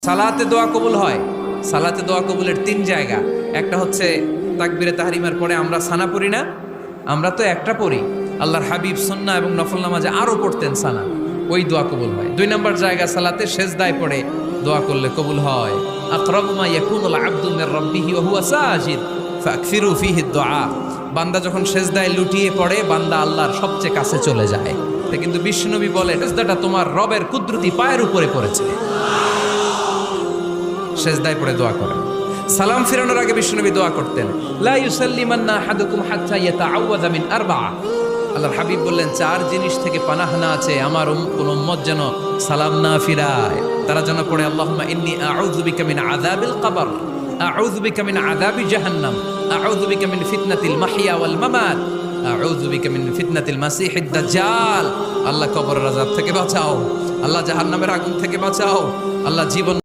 সালাতে দোয়া কবুল হয়। সালাতে দোয়া কবুলের 3 জায়গা। একটা হচ্ছে তাকবীরে তাহরিমার পরে আমরা সানা পড়ি না, আমরা তো একটা পড়ি। আল্লাহর হাবিব সুন্নাহ এবং নফল নামাজে আরো পড়তেন সানা, ওই দোয়া কবুল হয়। 2 নম্বর জায়গা সালাতে সেজদায় পড়ে দোয়া করলে কবুল হয়। আকরাবু মা ইয়াকুনুল আবদু মির রাব্বিহি ওয়া হুয়া সাজিদ ফাকসিরু ফিহি দুআ। বান্দা যখন সেজদায় লুটিয়ে পড়ে, বান্দা আল্লাহর সবচেয়ে কাছে চলে যায়। কিন্তু বিশ্বনবী বলে, সেজদাটা তোমার রবের কুদরতি পায়ের উপরে পড়েছে। সেজদায় পড়ে দোয়া করেন। সালাম ফিরানোর আগে বিশ্বনবী দোয়া করতেন, লা ইউসাল্লিমান্না আহাদুকুম হাত্তা ইয়াতাআওয়াযা মিন আরবা'a। আল্লাহর হাবিব বললেন, 4 জিনিস থেকে পানাহ না আছে আমার কোন উম্মত যেন সালাম না ফিরায়। তারা যেন পড়ে, আল্লাহুম্মা ইন্নী আউযু বিকা মিন আযাবিল কবর, আউযু বিকা মিন আযাবি জাহান্নাম, আউযু বিকা মিন ফিতনাতিল মাহইয়া ওয়াল মামাত, আউযু বিকা মিন ফিতনাতিল মাসিহিদ দাজ্জাল। আল্লাহ কবরের আযাব থেকে বাঁচাও, আল্লাহ জাহান্নামের আগুন থেকে বাঁচাও, আল্লাহ জীবন